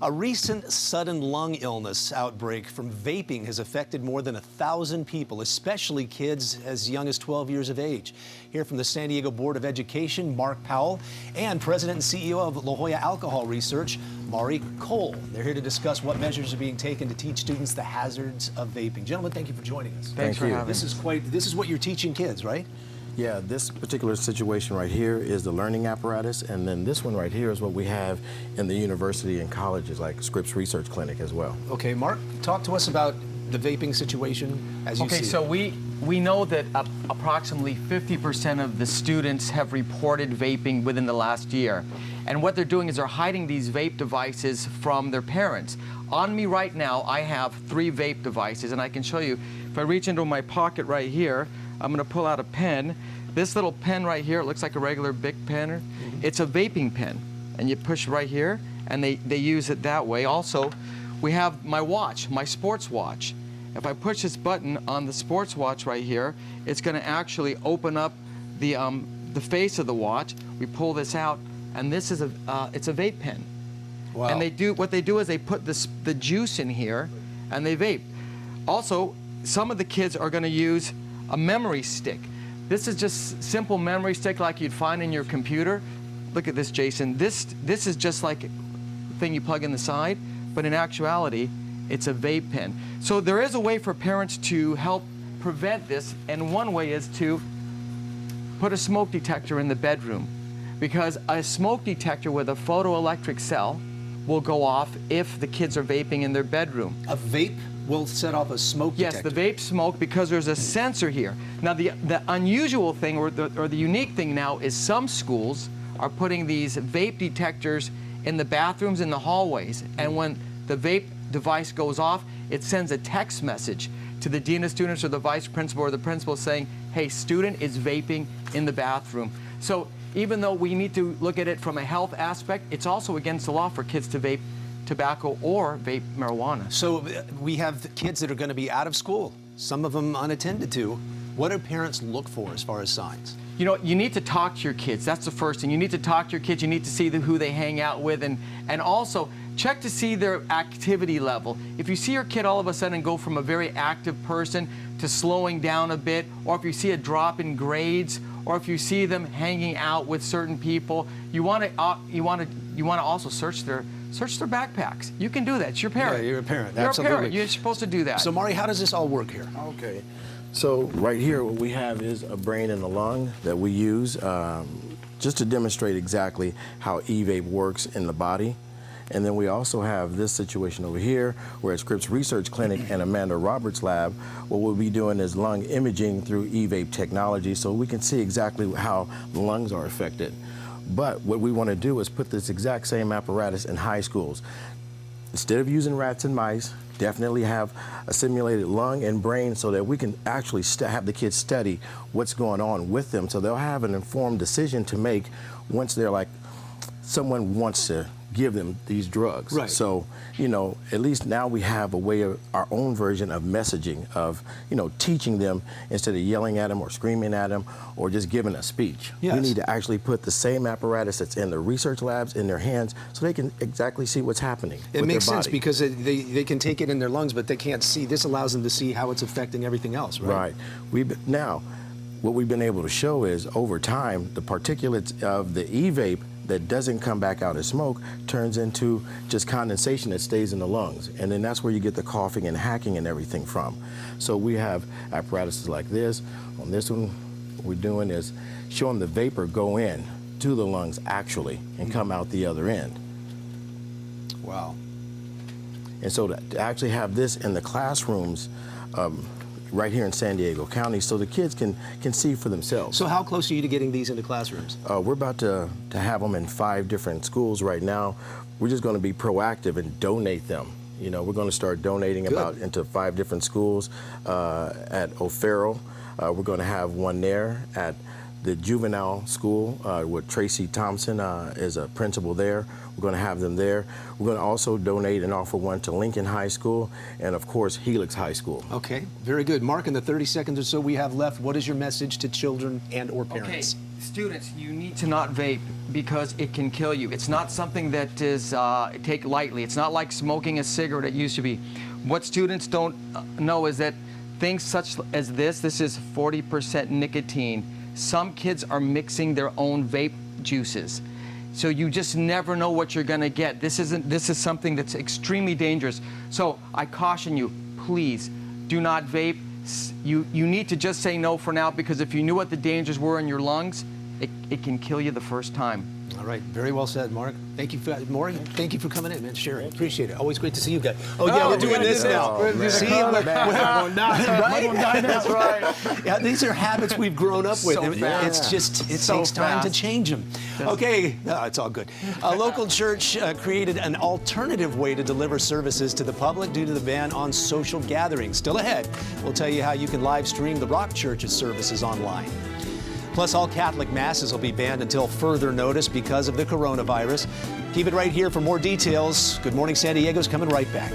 A recent sudden lung illness outbreak from vaping has affected more than 1,000 people, especially kids as young as 12 years of age. Here from the San Diego Board of Education, Mark Powell, and President and CEO of La Jolla Alcohol Research, Mari Cole. They're here to discuss what measures are being taken to teach students the hazards of vaping. Gentlemen, thank you for joining us. Thanks for having us. This is what you're teaching kids, right? Yeah, this particular situation right here is the learning apparatus, and then this one right here is what we have in the university and colleges, like Scripps Research Clinic as well. Okay, Mark, talk to us about the vaping situation as you see it. Okay, so we know that approximately 50% of the students have reported vaping within the last year. And what they're doing is they're hiding these vape devices from their parents. On me right now, I have 3 vape devices, and I can show you. If I reach into my pocket right here, I'm going to pull out a pen. This little pen right here, it looks like a regular Bic pen. It's a vaping pen, and you push right here, and they use it that way. Also, we have my watch, my sports watch. If I push this button on the sports watch right here, it's going to actually open up the face of the watch. We pull this out, and this is it's a vape pen. Wow. And what they do is they put the juice in here, and they vape. Also, some of the kids are going to use a memory stick. This is just simple memory stick like you'd find in your computer. Look at this, Jason. This is just like a thing you plug in the side, but in actuality, it's a vape pen. So there is a way for parents to help prevent this, and one way is to put a smoke detector in the bedroom, because a smoke detector with a photoelectric cell will go off if the kids are vaping in their bedroom. A vape will set off a smoke detector? Yes, the vape smoke, because there's a sensor here. Now, the unusual thing, or the unique thing now, is some schools are putting these vape detectors in the bathrooms, in the hallways, and when the vape device goes off, it sends a text message to the dean of students or the vice principal or the principal saying, hey, student is vaping in the bathroom. So even though we need to look at it from a health aspect, it's also against the law for kids to vape tobacco or vape marijuana. So we have kids that are going to be out of school, some of them unattended to. What do parents look for as far as signs? You know, you need to talk to your kids. That's the first thing. You need to talk to your kids. You need to see who they hang out with, and also check to see their activity level. If you see your kid all of a sudden go from a very active person to slowing down a bit, or if you see a drop in grades, or if you see them hanging out with certain people, you want to also search their backpacks. You can do that. It's your parent. Yeah, you're a parent. You're Absolutely. a parent. You're supposed to do that. So, Mari, how does this all work here? Okay. So right here, what we have is a brain and a lung that we use just to demonstrate exactly how e-vape works in the body. And then we also have this situation over here, where at Scripps Research Clinic and Amanda Roberts' lab, what we'll be doing is lung imaging through e-vape technology, so we can see exactly how the lungs are affected. But what we want to do is put this exact same apparatus in high schools. Instead of using rats and mice, definitely have a simulated lung and brain so that we can actually have the kids study what's going on with them, so they'll have an informed decision to make once they're like, someone wants to give them these drugs. Right. So, you know, at least now we have a way of our own version of messaging, of, you know, teaching them instead of yelling at them or screaming at them or just giving a speech. Yes. We need to actually put the same apparatus that's in the research labs in their hands so they can exactly see what's happening with their body. It makes sense because they can take it in their lungs, but they can't see. This allows them to see how it's affecting everything else, right? Right. Now, what we've been able to show is over time, the particulates of the e-vape that doesn't come back out as smoke turns into just condensation that stays in the lungs. And then that's where you get the coughing and hacking and everything from. So we have apparatuses like this. On this one, what we're doing is showing the vapor go in to the lungs actually and come out the other end. Wow. And so to actually have this in the classrooms right here in San Diego County so the kids can see for themselves. So how close are you to getting these into classrooms? We're about to have them in 5 different schools right now. We're just going to be proactive and donate them. You know, we're going to start donating into 5 different schools at O'Farrell. We're going to have one there at the juvenile school with Tracy Thompson is a principal there. We're going to have them there. We're going to also donate and offer one to Lincoln High School and, of course, Helix High School. Okay, very good. Mark, in the 30 seconds or so we have left, what is your message to children and or parents? Okay, students, you need to not vape because it can kill you. It's not something that is take lightly. It's not like smoking a cigarette it used to be. What students don't know is that things such as this is 40% nicotine. Some kids are mixing their own vape juices. So you just never know what you're gonna get. This is something that's extremely dangerous. So I caution you, please do not vape. You need to just say no for now, because if you knew what the dangers were in your lungs, it can kill you the first time. All right, very well said, Mark. Thank you, Maury. Thank you for coming in, man. Sharing, appreciate it. Always great to see you guys. Oh yeah, we're doing this now. See, we're going die. That's right. Yeah, these are habits we've grown up with. It's just it takes time to change them. Okay, no, it's all good. A local church created an alternative way to deliver services to the public due to the ban on social gatherings. Still ahead, we'll tell you how you can live stream the Rock Church's services online. Plus, all Catholic masses will be banned until further notice because of the coronavirus. Keep it right here for more details. Good Morning San Diego's coming right back.